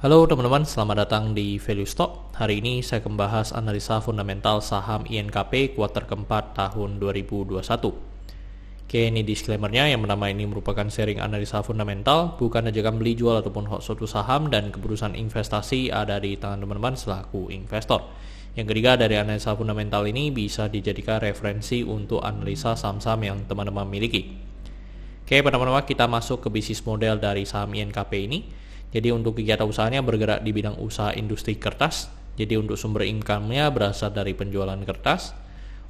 Halo teman-teman, selamat datang di Value Stock. Hari ini saya akan membahas analisa fundamental saham INKP kuartal keempat tahun 2021. Oke, ini disclaimer-nya. Yang pertama, ini merupakan sharing analisa fundamental, bukan ajakan beli jual ataupun hot suatu saham, dan keputusan investasi ada di tangan teman-teman selaku investor. Yang ketiga, dari analisa fundamental ini bisa dijadikan referensi untuk analisa saham-saham yang teman-teman miliki. Oke, pertama-tama kita masuk ke bisnis model dari saham INKP ini. Jadi untuk kegiatan usahanya bergerak di bidang usaha industri kertas. Jadi untuk sumber income-nya berasal dari penjualan kertas.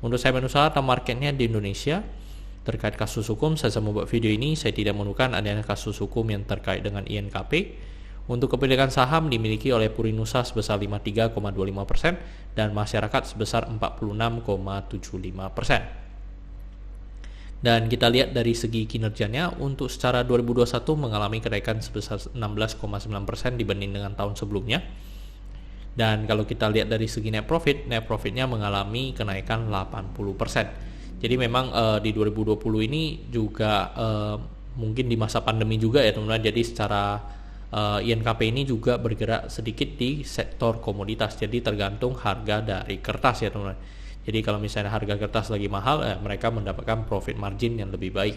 Untuk segmen usaha atau marketnya di Indonesia. Terkait kasus hukum, saya membuat video ini, saya tidak menemukan adanya kasus hukum yang terkait dengan INKP. Untuk kepemilikan saham dimiliki oleh Purinusa sebesar 53,25% dan masyarakat sebesar 46,75%. Dan kita lihat dari segi kinerjanya, untuk secara 2021 mengalami kenaikan sebesar 16,9% dibanding dengan tahun sebelumnya. Dan kalau kita lihat dari segi net profitnya mengalami kenaikan 80%. Jadi memang di 2020 ini juga mungkin di masa pandemi juga ya teman-teman. Jadi secara INKP ini juga bergerak sedikit di sektor komoditas. Jadi tergantung harga dari kertas ya teman-teman. Jadi kalau misalnya harga kertas lagi mahal, mereka mendapatkan profit margin yang lebih baik.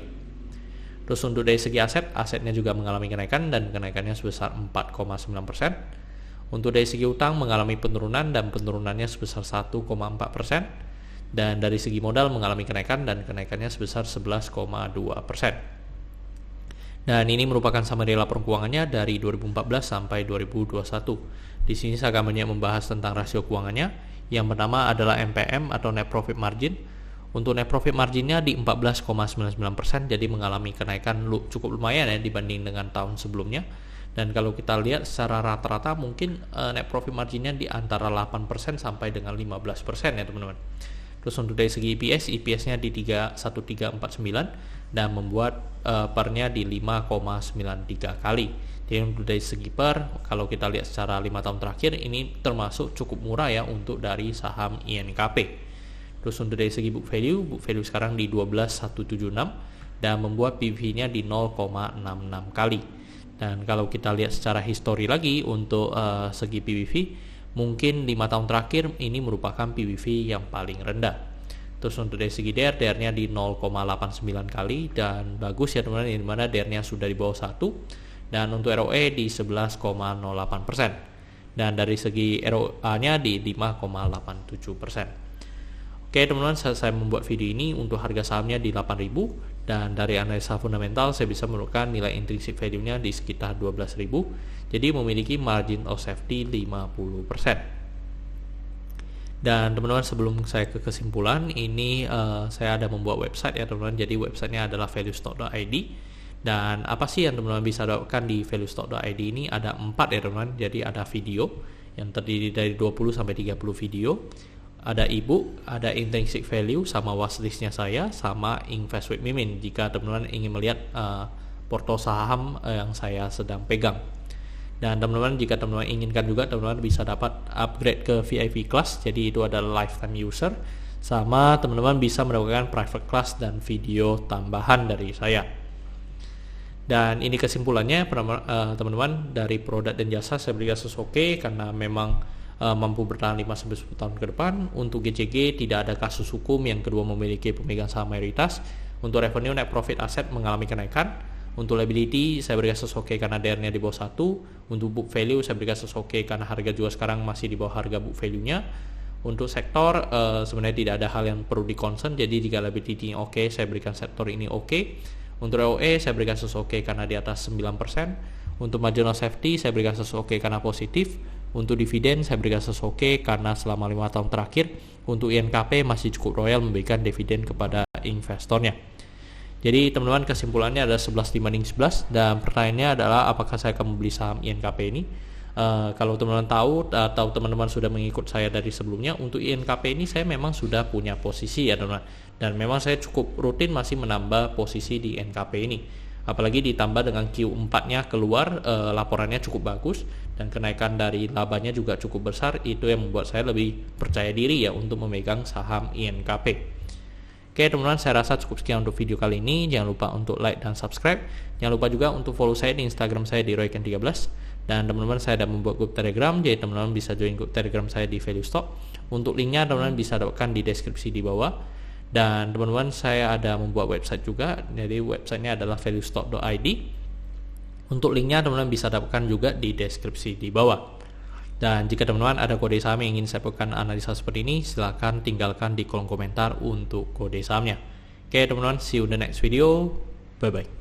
Terus untuk dari segi asetnya juga mengalami kenaikan dan kenaikannya sebesar 4,9%. Untuk dari segi utang mengalami penurunan dan penurunannya sebesar 1,4%. Dan dari segi modal mengalami kenaikan dan kenaikannya sebesar 11,2%. Dan ini merupakan summary laporan keuangannya dari 2014 sampai 2021. Di sini saya akan banyak membahas tentang rasio keuangannya. Yang pertama adalah NPM atau net profit margin. Untuk net profit marginnya di 14,99%, jadi mengalami kenaikan cukup lumayan ya dibanding dengan tahun sebelumnya. Dan kalau kita lihat secara rata-rata mungkin net profit marginnya di antara 8% sampai dengan 15% ya teman-teman. Terus untuk dari segi EPS-nya di 1,349 dan membuat pernya di 5,93 kali. Jadi untuk dari segi kalau kita lihat secara 5 tahun terakhir ini termasuk cukup murah ya untuk dari saham INKP. Terus untuk dari segi book value sekarang di 12.176 dan membuat PBV-nya di 0,66 kali. Dan kalau kita lihat secara histori lagi untuk segi PBV, mungkin 5 tahun terakhir ini merupakan PBV yang paling rendah. Terus untuk dari segi DR-nya di 0,89 kali dan bagus ya teman-teman, di mana DR-nya sudah di bawah 1. Dan untuk ROE di 11,08%. Dan dari segi ROA-nya di 5,87%. Oke teman-teman, saya membuat video ini untuk harga sahamnya di 8.000 dan dari analisa fundamental saya bisa menemukan nilai intrinsic value-nya di sekitar 12.000. Jadi memiliki margin of safety 50%. Dan teman-teman, sebelum saya ke kesimpulan ini saya ada membuat website ya teman-teman. Jadi websitenya adalah valuestock.id. Dan apa sih yang teman-teman bisa dapatkan di valuestock.id ini? Ada 4 ya teman-teman. Jadi ada video yang terdiri dari 20 sampai 30 video, ada ebook, ada intrinsic value sama watchlistnya saya, sama invest with Mimin jika teman-teman ingin melihat porto saham yang saya sedang pegang. Dan teman-teman, jika teman-teman inginkan juga, teman-teman bisa dapat upgrade ke VIP class. Jadi itu adalah lifetime user, sama teman-teman bisa mendapatkan private class dan video tambahan dari saya. Dan ini kesimpulannya teman-teman, dari produk dan jasa saya berikan sesuai karena memang mampu bertahan 5-10 tahun ke depan. Untuk GCG tidak ada kasus hukum, yang kedua memiliki pemegang saham mayoritas. Untuk revenue, net profit, aset mengalami kenaikan. Untuk liability saya berikan sesuai karena DR-nya di bawah 1. Untuk book value saya berikan sesuai karena harga jual sekarang masih di bawah harga book value-nya. Untuk sektor sebenarnya tidak ada hal yang perlu di-concern. Jadi jika liability oke, saya berikan sektor ini oke. Untuk ROE saya berikan sesuai karena di atas 9%. Untuk marginal safety saya berikan sesuai karena positif. Untuk dividen saya berikan sesuai karena selama 5 tahun terakhir untuk INKP masih cukup royal memberikan dividen kepada investornya. Jadi teman-teman, kesimpulannya adalah 11/11 dan pertanyaannya adalah apakah saya akan membeli saham INKP ini. Kalau teman-teman tahu atau teman-teman sudah mengikut saya dari sebelumnya, untuk INKP ini saya memang sudah punya posisi ya teman-teman. Dan memang saya cukup rutin masih menambah posisi di INKP ini. Apalagi ditambah dengan Q4-nya keluar, laporannya cukup bagus dan kenaikan dari labanya juga cukup besar. Itu yang membuat saya lebih percaya diri ya untuk memegang saham INKP. Oke teman-teman, saya rasa cukup sekian untuk video kali ini. Jangan lupa untuk like dan subscribe. Jangan lupa juga untuk follow saya di Instagram saya di royken13. Dan teman-teman saya ada membuat grup Telegram, jadi teman-teman bisa join grup Telegram saya di Value Stock. Untuk linknya teman-teman bisa dapatkan di deskripsi di bawah. Dan teman-teman saya ada membuat website juga, jadi websitenya adalah valuestock.id. Untuk linknya teman-teman bisa dapatkan juga di deskripsi di bawah. Dan jika teman-teman ada kode saham yang ingin saya berikan analisa seperti ini, silahkan tinggalkan di kolom komentar untuk kode sahamnya. Oke teman-teman, see you in the next video. Bye bye.